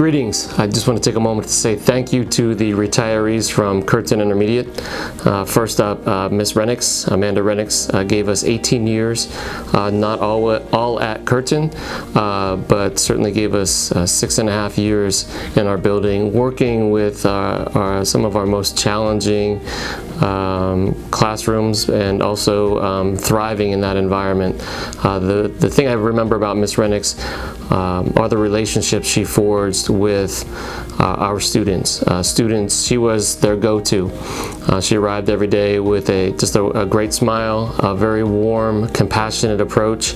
Greetings. I just want to take a moment to say thank you to the retirees from Curtin Intermediate. First up, Miss Renix, Amanda Renix, gave us 18 years, not all at Curtin, but certainly gave us 6.5 years in our building, working with some of our most challenging classrooms and also thriving in that environment. The thing I remember about Miss Renix are the relationships she forged with our students. She was their go-to. She arrived every day with just a great smile, a very warm, compassionate approach.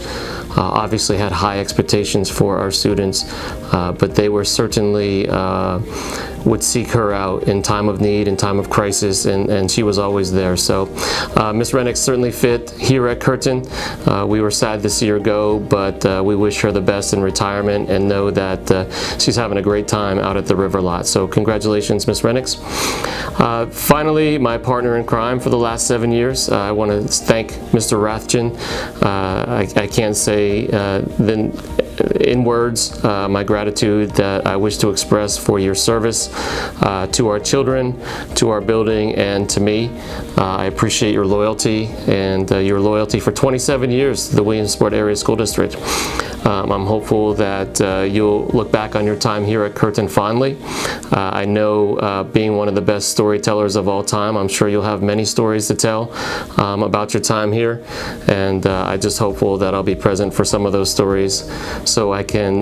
Obviously had high expectations for our students, but they were certainly would seek her out in time of need, in time of crisis, and she was always there. So Miss Renix certainly fit here at Curtin. We were sad to see her go, but we wish her the best in retirement and know that she's having a great time out at the River Lot. So congratulations, Miss Renix. Finally, my partner in crime for the last 7 years, I want to thank Mr. Rathjen. I can't say in words my gratitude that I wish to express for your service to our children, to our building, and to me. I appreciate your loyalty and your loyalty for 27 years to the Williamsport Area School District. I'm hopeful that you'll look back on your time here at Curtin fondly. I know being one of the best storytellers of all time, I'm sure you'll have many stories to tell about your time here, and I'm just hopeful that I'll be present for some of those stories so I can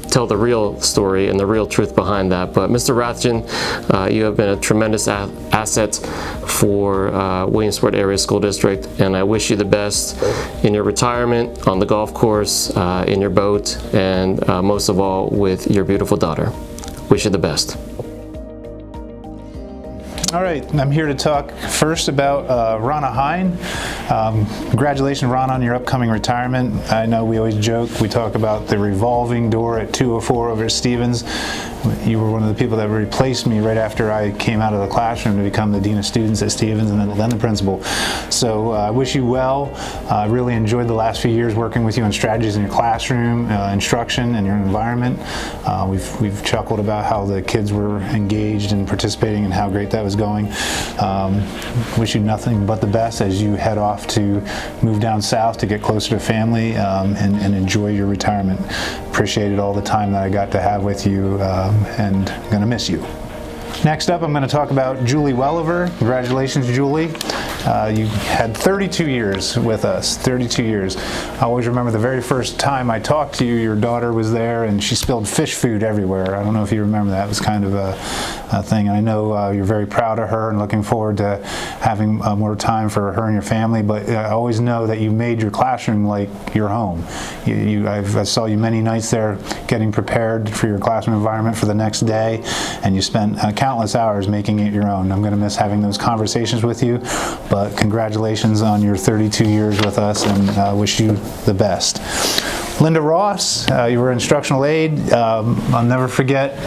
tell the real story and the real truth behind that. But Mr. Rathjen, you have been a tremendous asset for Williamsport Area School District, and I wish you the best in your retirement, on the golf course, in your boat, and most of all with your beautiful daughter. Wish you the best. All right, I'm here to talk first about Rana Hine. Congratulations, Rana, on your upcoming retirement. I know we always joke, we talk about the revolving door at 204 over at Stevens. You were one of the people that replaced me right after I came out of the classroom to become the Dean of Students at Stevens and then the Principal. So I wish you well. I really enjoyed the last few years working with you on strategies in your classroom, instruction, and your environment. We've chuckled about how the kids were engaged and participating and how great that was going. Wish you nothing but the best as you head off to move down south to get closer to family and enjoy your retirement. Appreciated all the time that I got to have with you, and I'm going to miss you. Next up, I'm going to talk about Julie Welliver. Congratulations, Julie. You had 32 years with us, 32 years. I always remember the very first time I talked to you, your daughter was there and she spilled fish food everywhere. I don't know if you remember that. It was kind of a thing. And I know you're very proud of her and looking forward to having more time for her and your family, but I always know that you made your classroom like your home. I saw you many nights there getting prepared for your classroom environment for the next day, and you spent countless hours making it your own. I'm going to miss having those conversations with you, but congratulations on your 32 years with us, and wish you the best. Linda Ross, you were instructional aide. I'll never forget,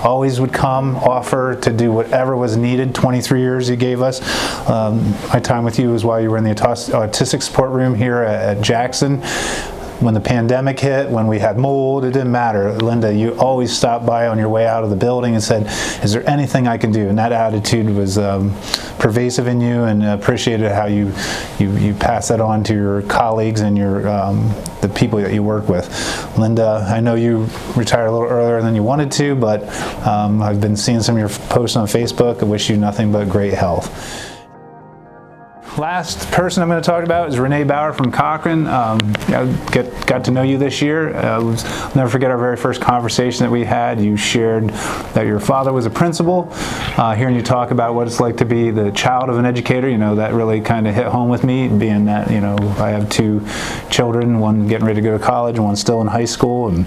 always would come, offer to do whatever was needed. 23 years you gave us. My time with you was while you were in the autistic support room here at Jackson. When the pandemic hit, when we had mold, it didn't matter. Linda, you always stopped by on your way out of the building and said, is there anything I can do? And that attitude was pervasive in you, and appreciated how you pass that on to your colleagues and the people that you work with. Linda, I know you retired a little earlier than you wanted to, but I've been seeing some of your posts on Facebook. I wish you nothing but great health. Last person I'm going to talk about is Renee Bauer from Cochrane. I got to know you this year. I'll never forget our very first conversation that we had. You shared that your father was a principal. Hearing you talk about what it's like to be the child of an educator, that really kind of hit home with me, being that, I have 2 children, one getting ready to go to college and one still in high school. And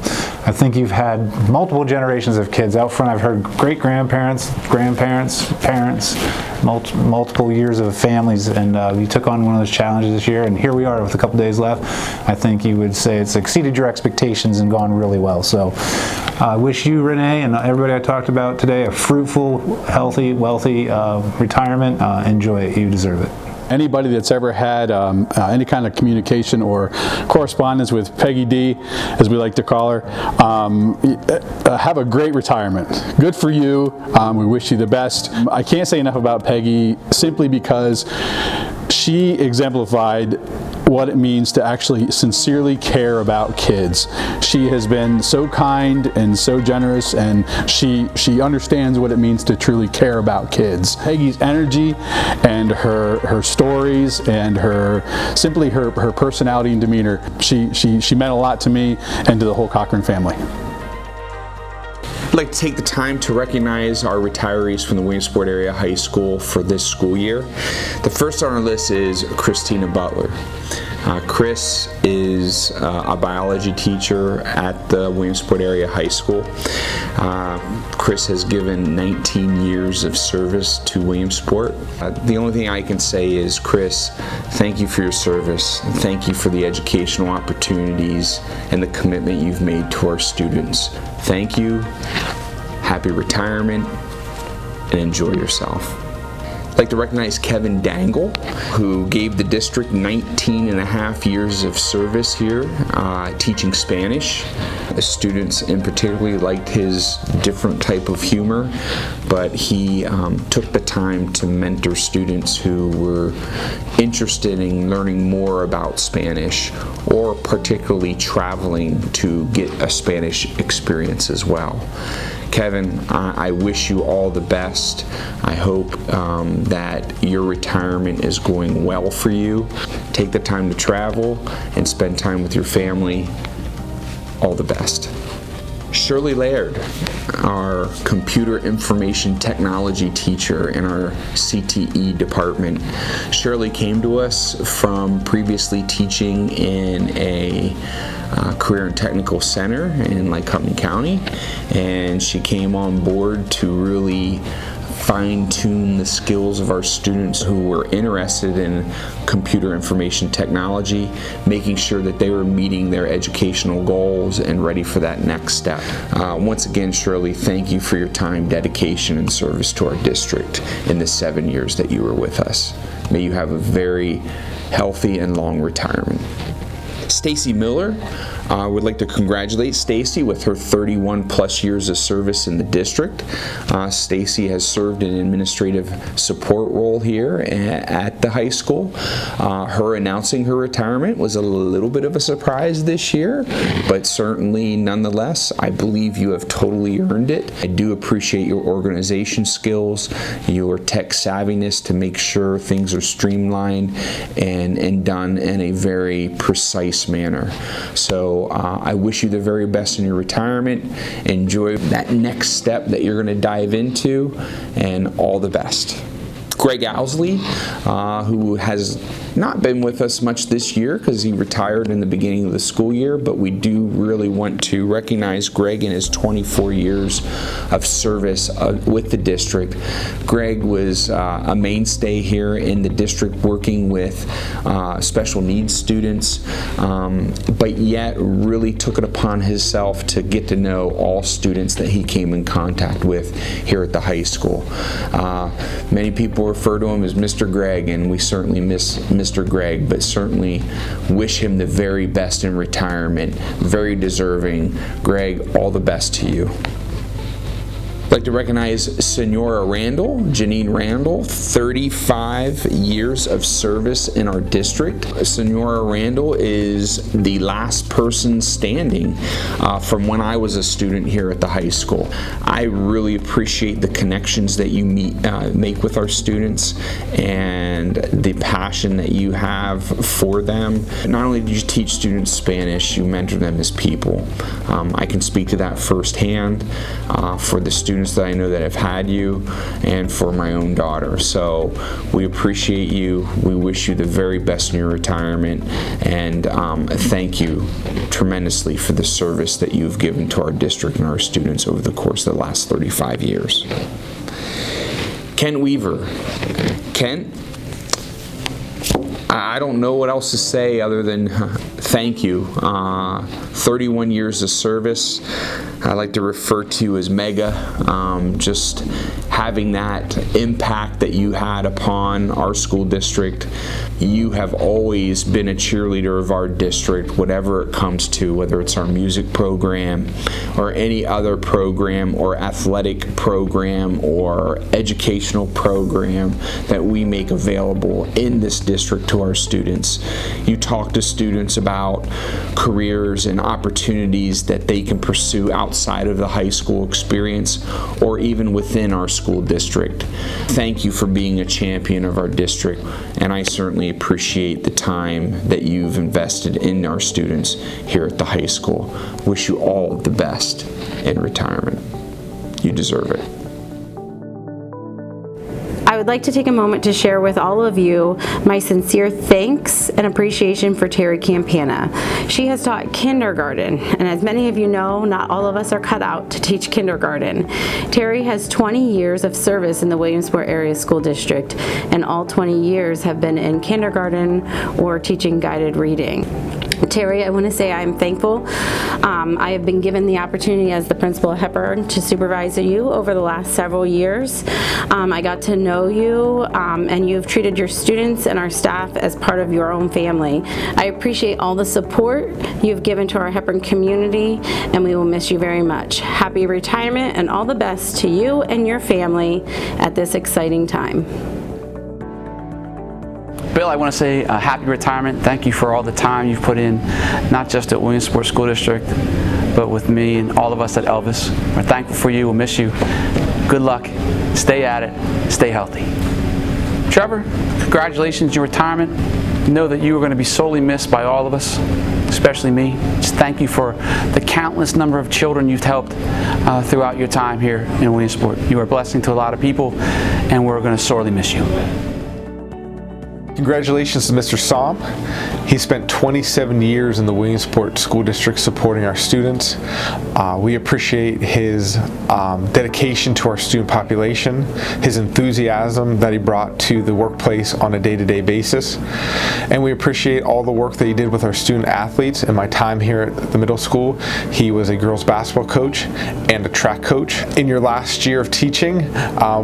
I think you've had multiple generations of kids. Out front, I've heard great-grandparents, grandparents, parents, multiple years of families, and you took on one of those challenges this year, and here we are with a couple days left. I think you would say it's exceeded your expectations and gone really well. So I wish you, Renee, and everybody I talked about today a fruitful, healthy, wealthy retirement. Enjoy it. You deserve it. Anybody that's ever had any kind of communication or correspondence with Peggy D, as we like to call her, have a great retirement. Good for you. We wish you the best. I can't say enough about Peggy simply because she exemplified what it means to actually sincerely care about kids. She has been so kind and so generous, and she understands what it means to truly care about kids. Peggy's energy and her stories and her personality and demeanor, she meant a lot to me and to the whole Cochrane family. I'd like to take the time to recognize our retirees from the Williamsport Area High School for this school year. The first on our list is Christina Butler. Chris is a biology teacher at the Williamsport Area High School. Chris has given 19 years of service to Williamsport. The only thing I can say is, Chris, thank you for your service. Thank you for the educational opportunities and the commitment you've made to our students. Thank you. Happy retirement, and enjoy yourself. I'd like to recognize Kevin Dangle, who gave the district 19 and a half years of service here, teaching Spanish. The students in particular liked his different type of humor, but he took the time to mentor students who were interested in learning more about Spanish, or particularly traveling to get a Spanish experience as well. Kevin, I wish you all the best. I hope that your retirement is going well for you. Take the time to travel and spend time with your family. All the best. Shirley Laird, our computer information technology teacher in our CTE department. Shirley came to us from previously teaching in a career and technical center in Lycoming County, and she came on board to really fine-tune the skills of our students who were interested in computer information technology, making sure that they were meeting their educational goals and ready for that next step. Once again, Shirley, thank you for your time, dedication, and service to our district in the 7 years that you were with us. May you have a very healthy and long retirement. Stacy Miller, would like to congratulate Stacy with her 31 plus years of service in the district. Stacy has served in an administrative support role here at the high school. Her announcing her retirement was a little bit of a surprise this year, but certainly nonetheless, I believe you have totally earned it. I do appreciate your organization skills, your tech savviness to make sure things are streamlined and done in a very precise manner. So I wish you the very best in your retirement. Enjoy that next step that you're going to dive into, and all the best. Greg Owsley, who has not been with us much this year because he retired in the beginning of the school year, but we do really want to recognize Greg in his 24 years of service with the district. Greg was a mainstay here in the district working with special needs students, but yet really took it upon himself to get to know all students that he came in contact with here at the high school. Many people refer to him as Mr. Greg, and we certainly miss Mr. Greg, but certainly wish him the very best in retirement. Very deserving. Greg, all the best to you. I'd like to recognize Senora Randall, Janine Randall, 35 years of service in our district. Senora Randall is the last person standing from when I was a student here at the high school. I really appreciate the connections that you make with our students and the passion that you have for them. Not only did you teach students Spanish, you mentor them as people. I can speak to that firsthand for the students that I know that have had you, and for my own daughter. So we appreciate you. We wish you the very best in your retirement, and thank you tremendously for the service that you've given to our district and our students over the course of the last 35 years. Ken Weaver. Ken, I don't know what else to say other than thank you. 31 years of service. I like to refer to you as mega. Just having that impact that you had upon our school district. You have always been a cheerleader of our district, whatever it comes to, whether it's our music program or any other program or athletic program or educational program that we make available in this district to our students. You talk to students about careers and opportunities that they can pursue outside of the high school experience or even within our school district. Thank you for being a champion of our district, and I certainly appreciate the time that you've invested in our students here at the high school. Wish you all the best in retirement. You deserve it. I would like to take a moment to share with all of you my sincere thanks and appreciation for Terry Campana. She has taught kindergarten, and as many of you know, not all of us are cut out to teach kindergarten. Terry has 20 years of service in the Williamsport Area School District, and all 20 years have been in kindergarten or teaching guided reading. Terry, I want to say I'm thankful. I have been given the opportunity as the principal at Hepburn to supervise you over the last several years. I got to know you, and you've treated your students and our staff as part of your own family. I appreciate all the support you've given to our Hepburn community, and we will miss you very much. Happy retirement and all the best to you and your family at this exciting time. Bill, I want to say happy retirement. Thank you for all the time you've put in, not just at Williamsport School District, but with me and all of us at Elvis. We're thankful for you. We'll miss you. Good luck. Stay at it. Stay healthy. Trevor, congratulations, your retirement. Know that you are going to be sorely missed by all of us, especially me. Just thank you for the countless number of children you've helped throughout your time here in Williamsport. You are a blessing to a lot of people, and we're going to sorely miss you. Congratulations to Mr. Somm. He spent 27 years in the Williamsport School District supporting our students. We appreciate his dedication to our student population, his enthusiasm that he brought to the workplace on a day-to-day basis, and we appreciate all the work that he did with our student athletes. In my time here at the middle school, he was a girls basketball coach and a track coach. In your last year of teaching,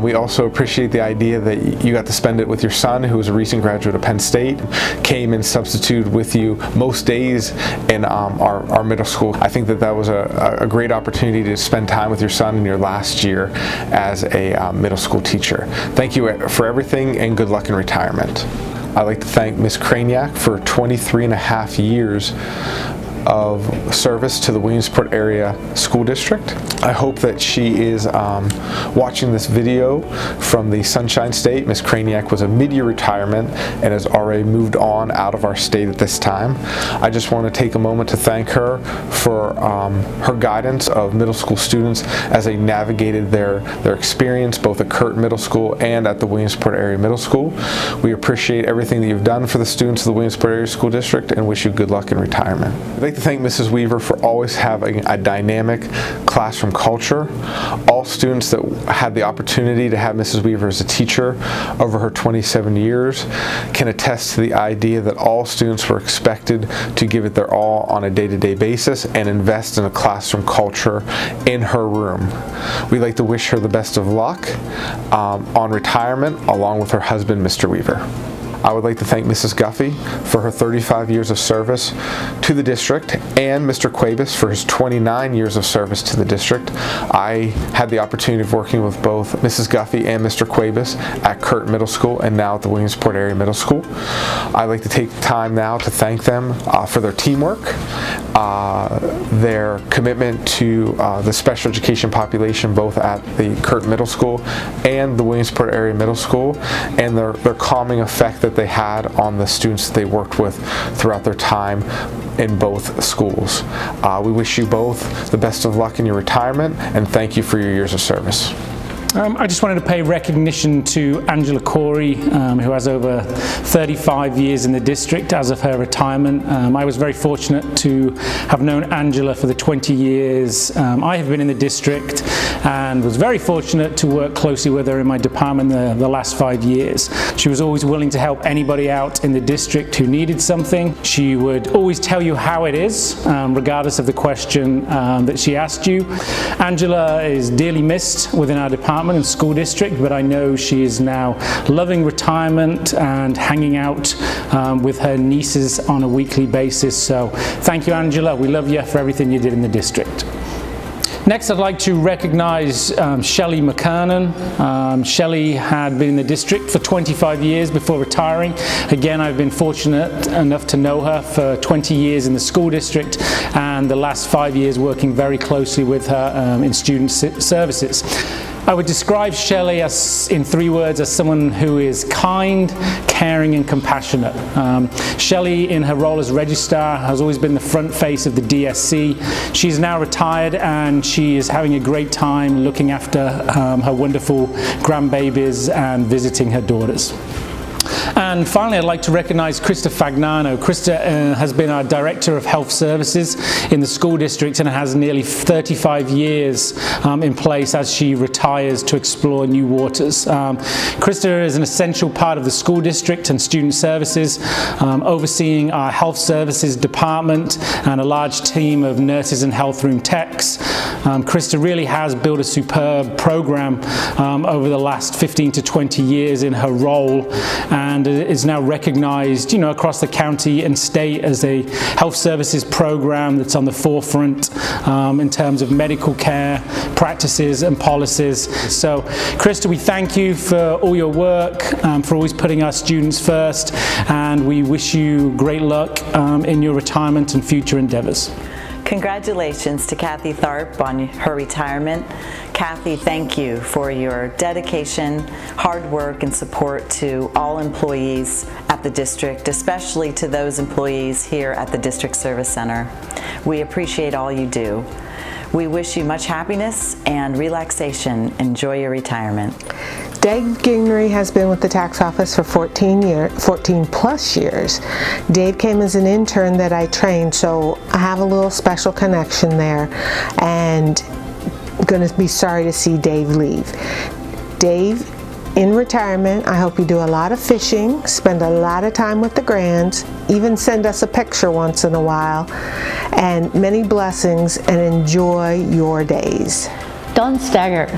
we also appreciate the idea that you got to spend it with your son, who was a recent graduate of Penn State, came and substituted with you most days in our middle school. I think that was a great opportunity to spend time with your son in your last year as a middle school teacher. Thank you for everything, and good luck in retirement. I'd like to thank Ms. Kraniak for 23 and a half years of service to the Williamsport Area School District. I hope that she is watching this video from the Sunshine State. Ms. Kraniak was a mid-year retirement and has already moved on out of our state at this time. I just want to take a moment to thank her for her guidance of middle school students as they navigated their experience both at Curtin Middle School and at the Williamsport Area Middle School. We appreciate everything that you've done for the students of the Williamsport Area School District and wish you good luck in retirement. I'd like to thank Mrs. Weaver for always having a dynamic classroom culture. All students that had the opportunity to have Mrs. Weaver as a teacher over her 27 years can attest to the idea that all students were expected to give it their all on a day-to-day basis and invest in a classroom culture in her room. We'd like to wish her the best of luck on retirement along with her husband, Mr. Weaver. I would like to thank Mrs. Guffey for her 35 years of service to the district and Mr. Cuevas for his 29 years of service to the district. I had the opportunity of working with both Mrs. Guffey and Mr. Cuevas at Curtin Middle School and now at the Williamsport Area Middle School. I'd like to take time now to thank them for their teamwork, their commitment to the special education population both at the Curtin Middle School and the Williamsport Area Middle School, and their calming effect that they had on the students that they worked with throughout their time in both schools. We wish you both the best of luck in your retirement and thank you for your years of service. I just wanted to pay recognition to Angela Corey, who has over 35 years in the district as of her retirement. I was very fortunate to have known Angela for the 20 years I have been in the district, and was very fortunate to work closely with her in my department the last 5 years. She was always willing to help anybody out in the district who needed something. She would always tell you how it is, regardless of the question that she asked you. Angela is dearly missed within our department and school district, but I know she is now loving retirement and hanging out with her nieces on a weekly basis. So thank you, Angela. We love you for everything you did in the district. Next, I'd like to recognize Shelley McKernan. Shelley had been in the district for 25 years before retiring. Again, I've been fortunate enough to know her for 20 years in the school district, and the last 5 years working very closely with her in student services. I would describe Shelley as, in 3 words, as someone who is kind, caring and compassionate. Shelley, in her role as registrar, has always been the front face of the DSC. She's now retired and she is having a great time looking after her wonderful grandbabies and visiting her daughters. And finally, I'd like to recognize Krista Fagnano. Krista has been our Director of Health Services in the school district and has nearly 35 years in place as she retires to explore new waters. Krista is an essential part of the school district and student services, overseeing our health services department and a large team of nurses and health room techs. Krista really has built a superb program over the last 15 to 20 years in her role, and is now recognized, across the county and state as a health services program that's on the forefront in terms of medical care practices and policies. So, Krista, we thank you for all your work, for always putting our students first, and we wish you great luck in your retirement and future endeavors. Congratulations to Kathy Tharp on her retirement. Kathy, thank you for your dedication, hard work, and support to all employees at the district, especially to those employees here at the District Service Center. We appreciate all you do. We wish you much happiness and relaxation. Enjoy your retirement. Dave Gingery has been with the tax office for 14 plus years. Dave came as an intern that I trained, so I have a little special connection there, and going to be sorry to see Dave leave. Dave, in retirement, I hope you do a lot of fishing, spend a lot of time with the grands, even send us a picture once in a while, and many blessings, and enjoy your days. Don Staggart,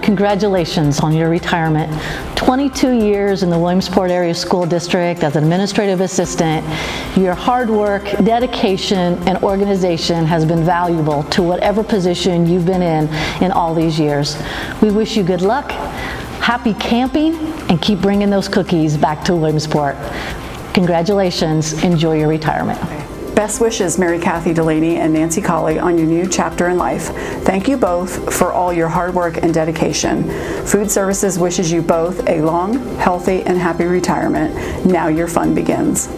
congratulations on your retirement. 22 years in the Williamsport Area School District as an administrative assistant. Your hard work, dedication, and organization has been valuable to whatever position you've been in all these years. We wish you good luck, happy camping, and keep bringing those cookies back to Williamsport. Congratulations, enjoy your retirement. Best wishes, Mary Kathy Delaney and Nancy Colley, on your new chapter in life. Thank you both for all your hard work and dedication. Food Services wishes you both a long, healthy, and happy retirement. Now your fun begins.